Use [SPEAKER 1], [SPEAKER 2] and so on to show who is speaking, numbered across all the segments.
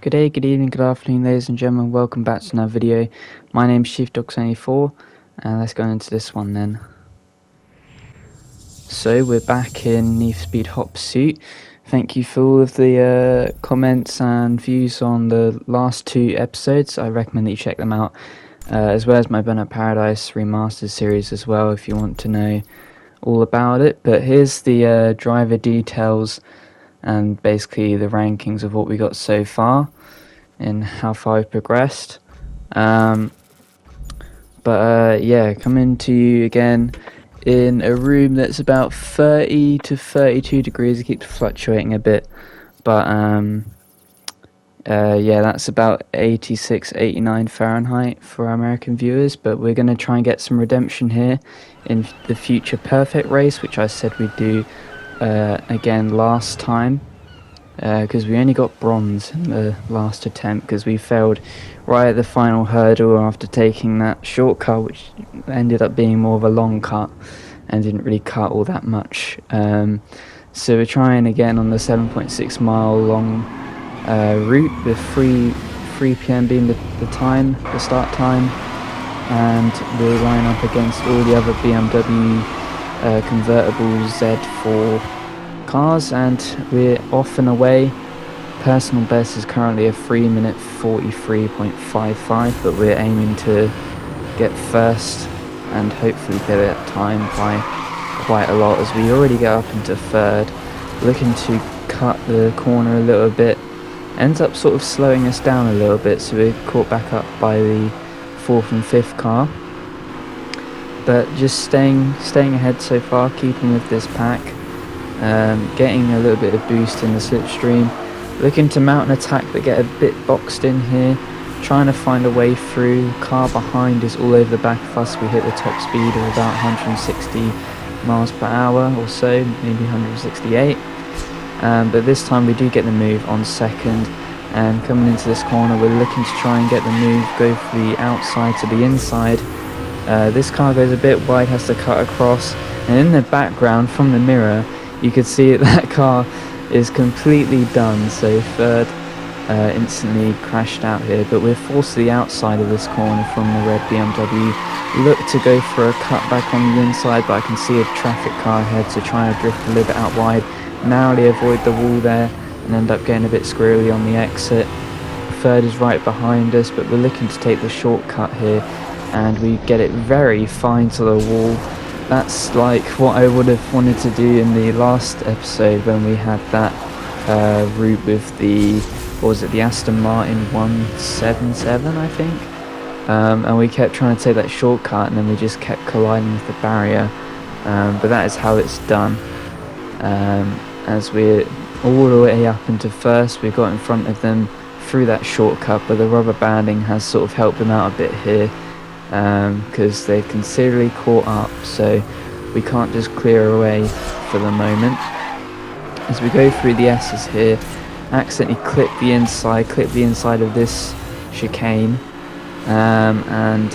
[SPEAKER 1] Good day, good evening, good afternoon, ladies and gentlemen. Welcome back to another video. My name's ChiefDog74, and let's go into this one then. So we're back in Need for Speed Hot Pursuit. Thank you for all of the comments and views on the last two episodes. I recommend that you check them out, as well as my Burnout Paradise Remastered series as well, if you want to know all about it. But here's the driver details and basically the rankings of what we got so far and how far we've progressed. Yeah, coming to you again in a room that's about 30 to 32 degrees. It keeps fluctuating a bit, but yeah, that's about 86, 89 Fahrenheit for our American viewers. But we're going to try and get some redemption here in the future perfect race, which I said we'd do again last time, because we only got bronze in the last attempt because we failed right at the final hurdle after taking that shortcut, which ended up being more of a long cut and didn't really cut all that much. So we're trying again on the 7.6 mile long route with 3 p.m. being the start time, and we'll line up against all the other BMW convertible Z4 cars, and we're off and away. Personal best is currently a 3-minute 43.55, but we're aiming to get first and hopefully beat that time by quite a lot, as we already get up into third. Looking to cut the corner a little bit, ends up sort of slowing us down a little bit, so we're caught back up by the 4th and 5th car, but just staying ahead so far, keeping with this pack. Getting a little bit of boost in the slipstream, looking to mount an attack but get a bit boxed in here, trying to find a way through. Car behind is all over the back of us. We hit the top speed of about 160 miles per hour or so, maybe 168, but this time we do get the move on second, and coming into this corner we're looking to try and get the move, go from the outside to the inside. This car goes a bit wide, has to cut across, and in the background from the mirror you could see that car is completely done, so third instantly crashed out here, but we're forced to the outside of this corner from the red BMW. Look to go for a cut back on the inside, but I can see a traffic car ahead, so trying to drift a little bit out wide, narrowly avoid the wall there and end up getting a bit squirrely on the exit. Third is right behind us, but we're looking to take the shortcut here, and we get it very fine to the wall. That's like what I would have wanted to do in the last episode when we had that route with the, what was it, the Aston Martin 177, I think, and we kept trying to take that shortcut and then we just kept colliding with the barrier, but that is how it's done. As we're all the way up into first, we got in front of them through that shortcut, but the rubber banding has sort of helped them out a bit here, because they're considerably caught up, so we can't just clear away for the moment. As we go through the S's here, accidentally clip the inside of this chicane, and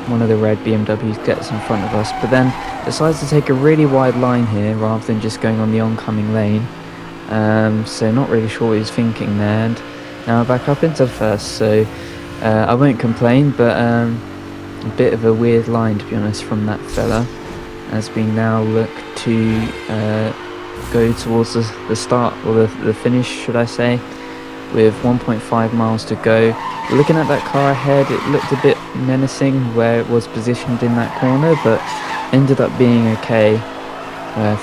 [SPEAKER 1] one of the red BMWs gets in front of us, but then decides to take a really wide line here rather than just going on the oncoming lane. So not really sure what he's thinking there, and now we're back up into first, so I won't complain, but a bit of a weird line, to be honest, from that fella, as we now look to go towards the start, or the finish, should I say, with 1.5 miles to go. Looking at that car ahead, it looked a bit menacing where it was positioned in that corner, but ended up being okay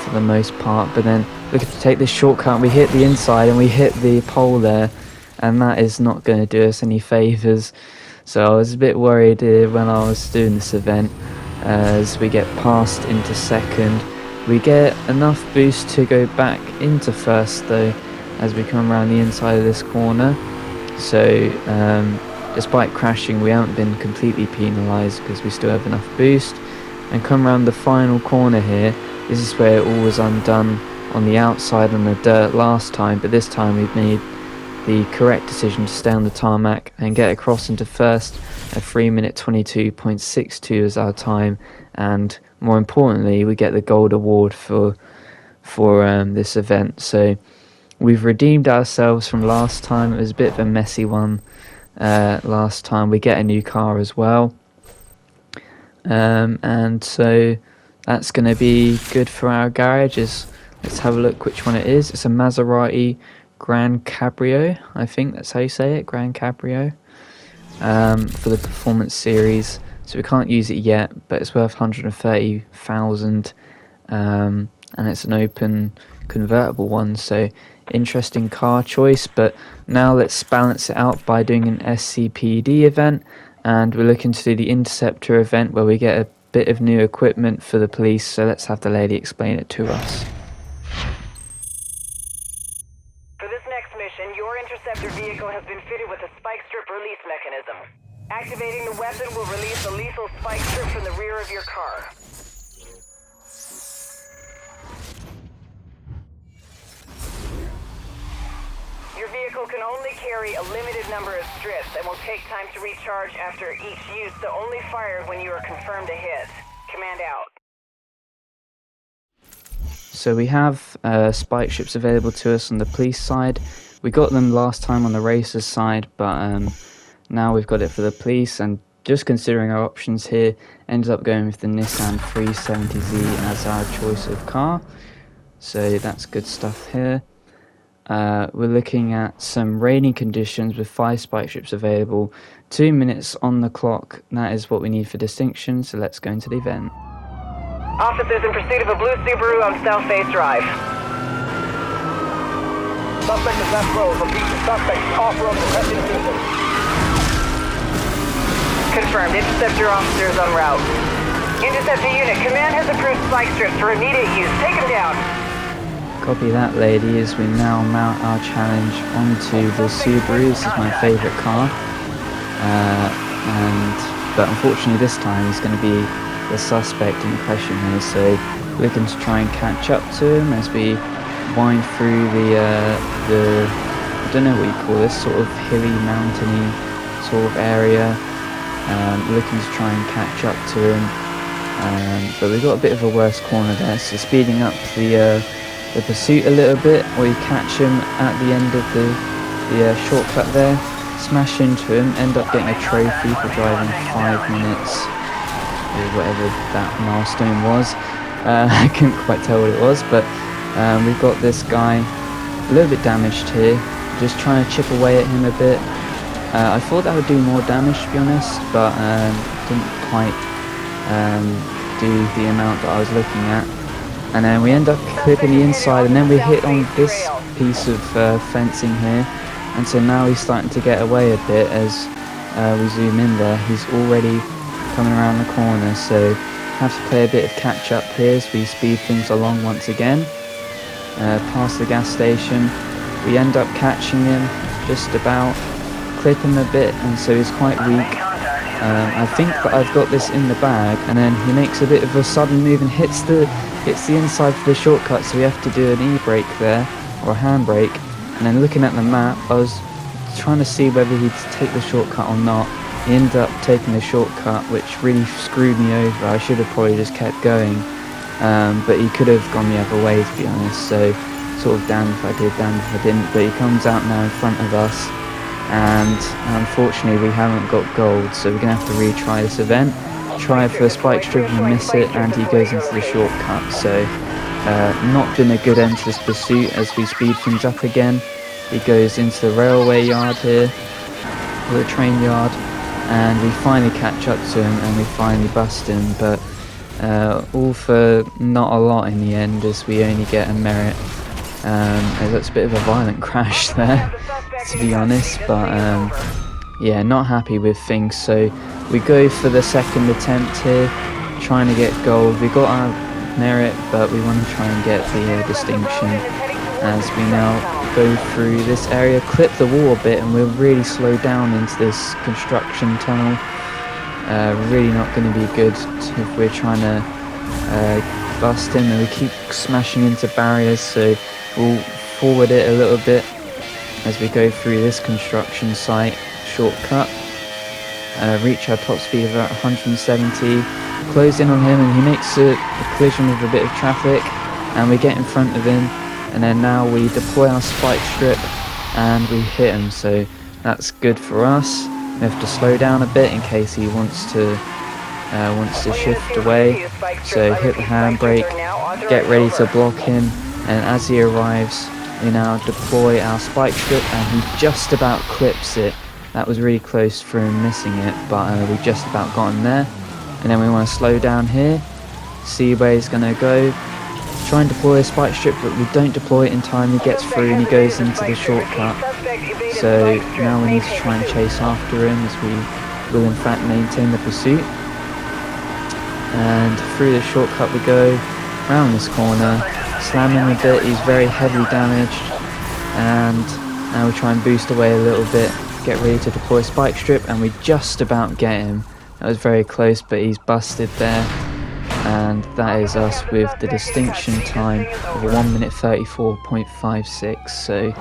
[SPEAKER 1] for the most part. But then looking to take this shortcut, we hit the inside and we hit the pole there, and that is not going to do us any favours. So I was a bit worried when I was doing this event. As we get passed into second, we get enough boost to go back into first though, as we come around the inside of this corner. So despite crashing, we haven't been completely penalised because we still have enough boost, and come around the final corner here. This is where it all was undone on the outside on the dirt last time, but this time we've made the correct decision to stay on the tarmac and get across into first. A 3-minute 22.62 is our time, and more importantly we get the gold award for this event. So we've redeemed ourselves from last time. It was a bit of a messy one last time. We get a new car as well. And so that's going to be good for our garages. Let's have a look which one it is. It's a Maserati Grand Cabrio. I think that's how you say it, Grand Cabrio. For the Performance Series. So we can't use it yet, but it's worth 130,000. And it's an open convertible one, so interesting car choice. But now let's balance it out by doing an SCPD event, and we're looking to do the Interceptor event where we get a bit of new equipment for the police. So let's have the lady explain it to us.
[SPEAKER 2] For this next mission, your Interceptor vehicle has been fitted with a spike strip release mechanism. Activating the weapon will release a lethal spike strip from the rear of your car. Your vehicle can only carry a limited number of strips and will take time to recharge after each use, so only fire when you are confirmed a hit. Command out.
[SPEAKER 1] So we have spike strips available to us on the police side. We got them last time on the racers side, but now we've got it for the police, and just considering our options here, ended up going with the Nissan 370Z as our choice of car. So that's good stuff here. We're looking at some raining conditions with 5 spike strips available, 2 minutes on the clock. That is what we need for distinction, so let's go into the event.
[SPEAKER 2] Officers in pursuit of a blue Subaru on South Face Drive.
[SPEAKER 3] Suspect is left road. Repeat, the suspect is off-road requesting assistance.
[SPEAKER 2] Confirmed. Interceptor officers en route. Interceptor unit, command has approved spike strips for immediate use. Take them down.
[SPEAKER 1] Copy that, lady, as we now mount our challenge onto the Subaru. This is my favourite car. But unfortunately this time he's going to be the suspect in question here, so we're looking to try and catch up to him as we wind through the I don't know what you call this, sort of hilly, mountainy sort of area. Looking to try and catch up to him, but we've got a bit of a worse corner there, so speeding up the pursuit a little bit. We catch him at the end of the shortcut there, smash into him, end up getting a trophy for driving 5 minutes or whatever that milestone was. I couldn't quite tell what it was, but we've got this guy a little bit damaged here, just trying to chip away at him a bit. I thought that would do more damage, to be honest, but didn't quite do the amount that I was looking at. And then we end up clipping the inside, and then we hit on this piece of fencing here, and so now he's starting to get away a bit as we zoom in there. He's already coming around the corner, so have to play a bit of catch up here as we speed things along once again. Past the gas station, we end up catching him, just about clip him a bit, and so he's quite weak. I think that I've got this in the bag, and then he makes a bit of a sudden move and hits the inside for the shortcut, so we have to do an e-brake there, or a handbrake. And then looking at the map, I was trying to see whether he'd take the shortcut or not. He ended up taking the shortcut, which really screwed me over. I should have probably just kept going, but he could have gone the other way, to be honest, so sort of damned if I did, damned if I didn't. But he comes out now in front of us, and unfortunately we haven't got gold, so we're going to have to retry this event. Try for a spike strip and miss it, and he goes into the shortcut. So not been a good end to this pursuit as we speed things up again. He goes into the railway yard here, or the train yard, and we finally catch up to him and we finally bust him, but all for not a lot in the end, as we only get a merit. That's a bit of a violent crash there, to be honest, but yeah, not happy with things. So we go for the second attempt here, trying to get gold. We got our merit, but we want to try and get the distinction as we now go through this area, clip the wall a bit, and we'll really slow down into this construction tunnel. Really not going to be good if we're trying to bust him, and we keep smashing into barriers, so we'll forward it a little bit as we go through this construction site shortcut. Reach our top speed of about 170, close in on him, and he makes a collision with a bit of traffic, and we get in front of him, and then now we deploy our spike strip and we hit him, so that's good for us. We have to slow down a bit in case he wants to shift away, so hit the handbrake, get ready to block him, and as he arrives we now deploy our spike strip and he just about clips it. That was really close for him missing it, but we just about got him there. And then we want to slow down here, see where he's going to go, try and deploy a spike strip, but we don't deploy it in time. He gets through and he goes into the shortcut, so now we need to try and chase after him as we will in fact maintain the pursuit. And through the shortcut we go, round this corner, slam him a bit. He's very heavily damaged, and now we try and boost away a little bit, get ready to deploy spike strip, and we just about get him. That was very close, but he's busted there, and that is us with the distinction time of 1 minute 34.56. So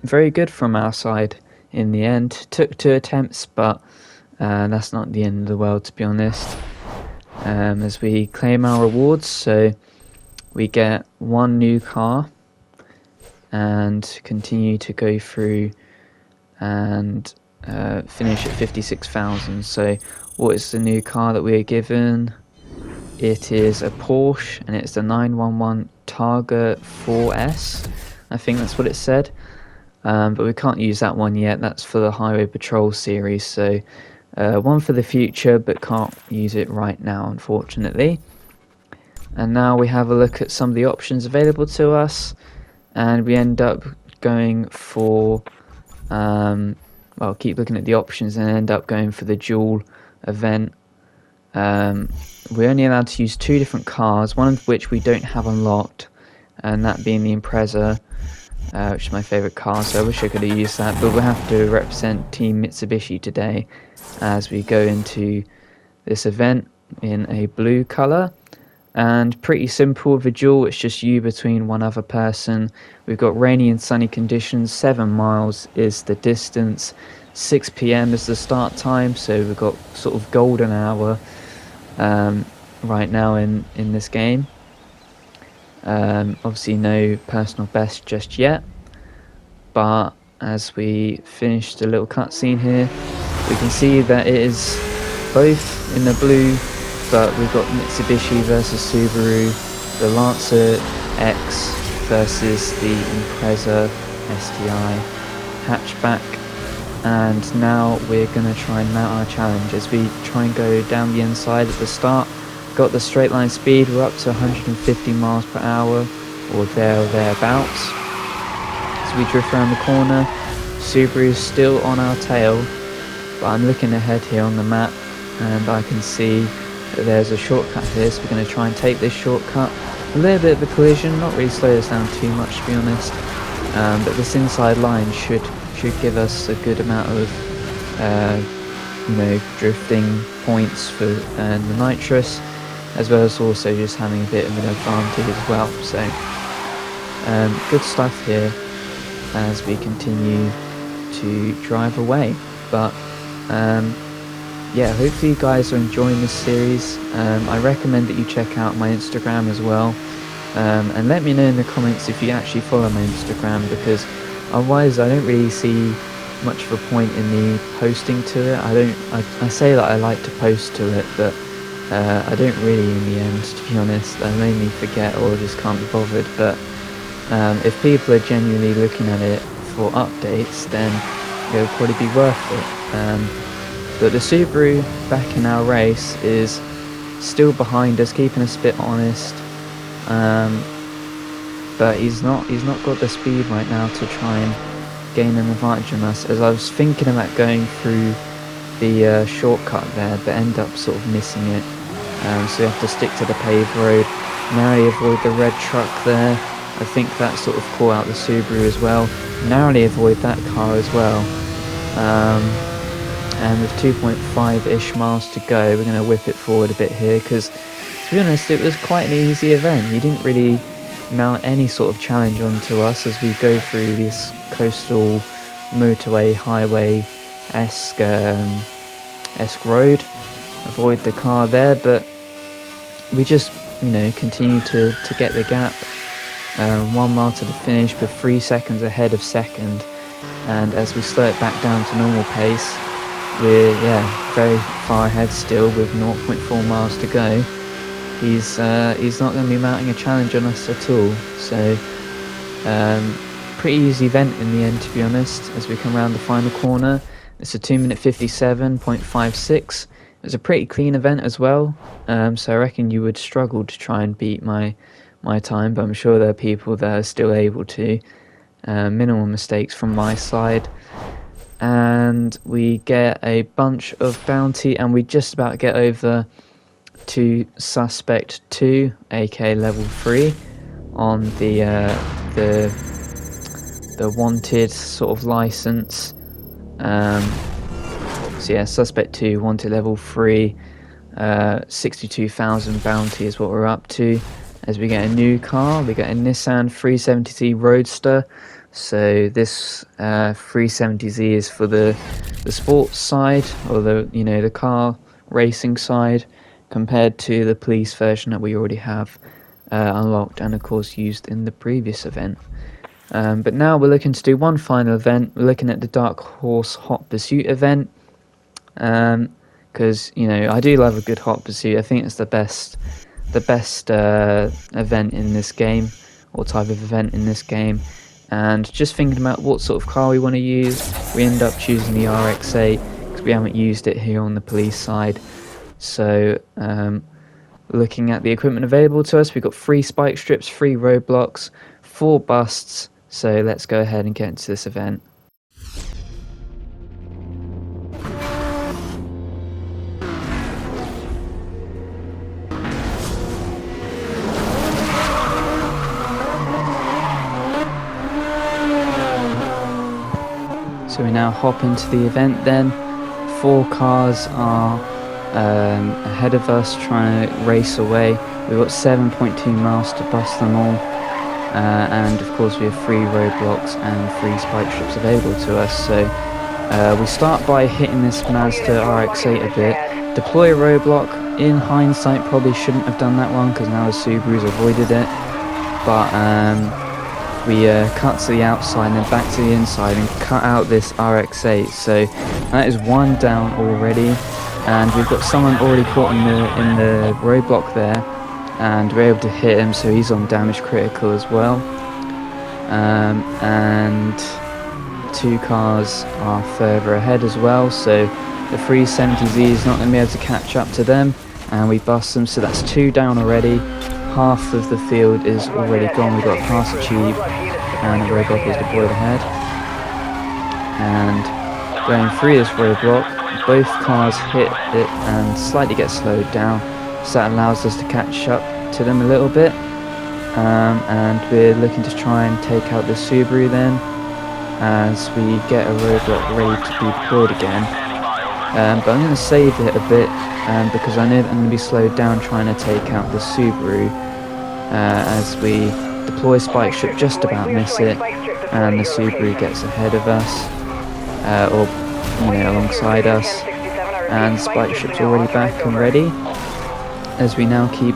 [SPEAKER 1] very good from our side in the end. Took 2 attempts, but that's not the end of the world, to be honest. As we claim our rewards, so we get 1 new car and continue to go through and finish at 56,000. So what is the new car that we are given? It is a Porsche, and it's the 911 Targa 4S. I think that's what it said, but we can't use that one yet. That's for the Highway Patrol series, so one for the future, but can't use it right now, unfortunately. And now we have a look at some of the options available to us, and we end up going for well, keep looking at the options and end up going for the dual event. We're only allowed to use 2 different cars, one of which we don't have unlocked, and that being the Impreza, which is my favourite car, so I wish I could have used that, but we'll have to represent Team Mitsubishi today as we go into this event in a blue colour. And pretty simple with a duel, it's just you between one other person. We've got rainy and sunny conditions, 7 miles is the distance, 6 PM is the start time, so we've got sort of golden hour right now in this game. Obviously no personal best just yet, but as we finish the little cutscene here, we can see that it is both in the blue, but we've got Mitsubishi versus Subaru, the Lancer X versus the Impreza STI hatchback, and now we're going to try and mount our challenge as we try and go down the inside at the start. Got the straight line speed, we're up to 150 miles per hour or thereabouts. As we drift around the corner, Subaru's still on our tail, but I'm looking ahead here on the map and I can see that there's a shortcut here, so we're going to try and take this shortcut. A little bit of a collision, not really slow us down too much to be honest, but this inside line should give us a good amount of drifting points for the nitrous, as well as also just having a bit of an advantage as well. So good stuff here as we continue to drive away. But yeah, hopefully you guys are enjoying this series. I recommend that you check out my Instagram as well, and let me know in the comments if you actually follow my Instagram, because otherwise I don't really see much of a point in me posting to it. I say that I like to post to it, but I don't really in the end, to be honest. I mainly forget or just can't be bothered. But if people are genuinely looking at it for updates, then it'll probably be worth it. But the Subaru back in our race is still behind us, keeping us a bit honest. But he's not got the speed right now to try and gain an advantage on us, as I was thinking about going through the shortcut there, but end up sort of missing it. So you have to stick to the paved road, narrowly avoid the red truck there. I think that sort of caught out the Subaru as well, narrowly avoid that car as well. And with 2.5-ish miles to go, we're going to whip it forward a bit here, because to be honest it was quite an easy event. You didn't really mount any sort of challenge onto us as we go through this coastal motorway highway-esque road. Avoid the car there, but we just continue to get the gap, 1 mile to the finish, but 3 seconds ahead of second. And as we slow it back down to normal pace, we're very far ahead still with 0.4 miles to go. He's not going to be mounting a challenge on us at all. So pretty easy event in the end, to be honest. As we come around the final corner, it's a 2-minute 57.56. It was a pretty clean event as well. So I reckon you would struggle to try and beat my time, but I'm sure there are people that are still able to. Minimal mistakes from my side. And we get a bunch of bounty, and we just about get over to suspect 2, aka level 3, on the wanted sort of license. So yeah, suspect 2, wanted level 3, 62,000 bounty is what we're up to. As we get a new car, we get a Nissan 370Z Roadster. So this 370Z is for the sports side, or the car racing side, compared to the police version that we already have unlocked and of course used in the previous event. But now we're looking to do one final event. We're looking at the Dark Horse Hot Pursuit event, because I do love a good hot pursuit. I think it's the best event in this game, or type of event in this game. And just thinking about what sort of car we want to use, we end up choosing the RX-8 because we haven't used it here on the police side. So looking at the equipment available to us, we've got 3 spike strips, 3 roadblocks, 4 busts. So let's go ahead and get into this event. So we now hop into the event then. 4 cars are ahead of us trying to race away. We've got 7.2 miles to bust them all. And of course we have 3 roadblocks and 3 spike strips available to us. So we start by hitting this Mazda RX-8 a bit. Deploy a roadblock. In hindsight, probably shouldn't have done that one because now the Subaru's avoided it. But we cut to the outside and then back to the inside and cut out this RX-8. So that is 1 down already, and we've got someone already caught in the roadblock there, and we're able to hit him, so he's on damage critical as well. And 2 cars are further ahead as well, so the 370Z is not going to be able to catch up to them, and we bust them, so that's 2 down already. Half of the field is already gone. We've got a pass achieved, and a roadblock is deployed ahead. And going through this roadblock, both cars hit it and slightly get slowed down, so that allows us to catch up to them a little bit. And we're looking to try and take out the Subaru then, as we get a roadblock ready to be deployed again. But I'm going to save it a bit, because I know that I'm going to be slowed down trying to take out the Subaru, as we deploy spike strip, just about miss it, and the Subaru gets ahead of us, or alongside us, and spike strip's already back and ready. As we now keep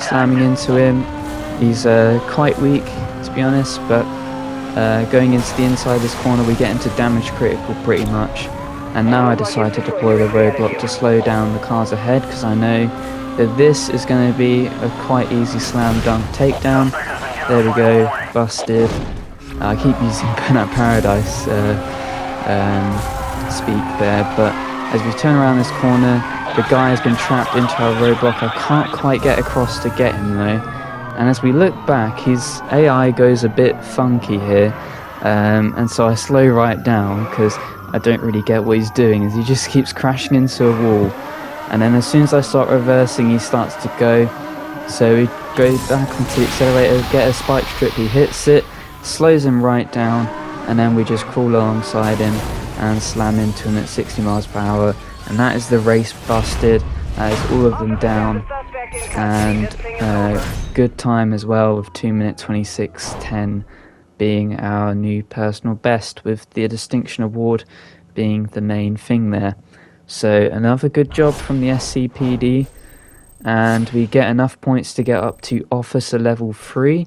[SPEAKER 1] slamming into him, he's quite weak to be honest, but going into the inside of this corner we get into damage critical pretty much. And now I decide to deploy the roadblock to slow down the cars ahead, because I know that this is going to be a quite easy slam dunk takedown. There we go, busted. I keep using Burnout Paradise speak there, but as we turn around this corner, the guy has been trapped into our roadblock. I can't quite get across to get him though. And as we look back, his AI goes a bit funky here, and so I slow right down because I don't really get what he's doing, as he just keeps crashing into a wall. And then as soon as I start reversing, he starts to go. So we go back onto the accelerator, get a spike strip, he hits it, slows him right down, and then we just crawl alongside him and slam into him at 60 miles per hour. And that is the race busted. That is all of them down. And good time as well, with 2 minute 26:10 being our new personal best, with the distinction award being the main thing there. So another good job from the SCPD, and we get enough points to get up to officer level 3.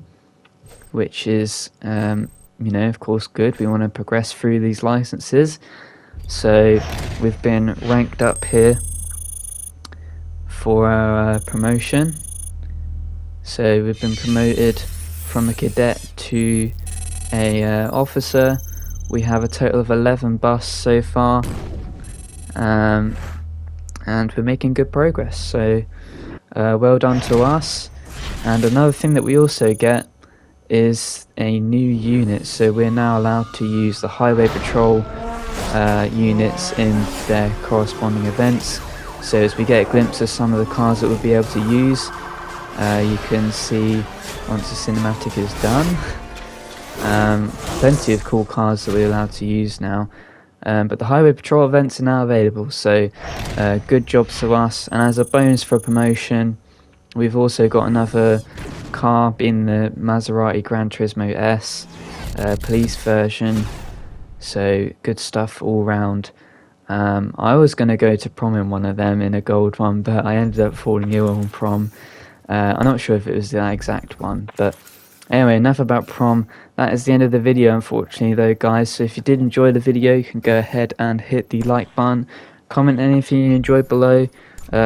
[SPEAKER 1] which is, of course good. We want to progress through these licenses. So we've been ranked up here for our promotion. So we've been promoted from a cadet to a officer. We have a total of 11 busts so far, and we're making good progress. So well done to us. And another thing that we also get is a new unit. So we're now allowed to use the highway patrol units in their corresponding events. So as we get a glimpse of some of the cars that we'll be able to use, you can see once the cinematic is done, plenty of cool cars that we're allowed to use now. But the highway patrol events are now available, so good job to us. And as a bonus for promotion, we've also got another car, being the Maserati Gran Turismo S police version. So good stuff all round. I was going to go to prom in one of them, in a gold one, but I ended up falling ill on prom. I'm not sure if it was the exact one, but anyway, enough about prom. That is the end of the video, unfortunately, though, guys. So if you did enjoy the video, you can go ahead and hit the like button, comment anything you enjoyed below,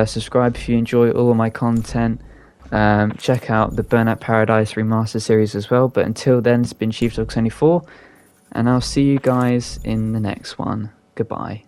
[SPEAKER 1] subscribe if you enjoy all of my content. Check out the Burnout Paradise Remastered series as well. But until then, it's been Chief Dog 24, and I'll see you guys in the next one. Goodbye.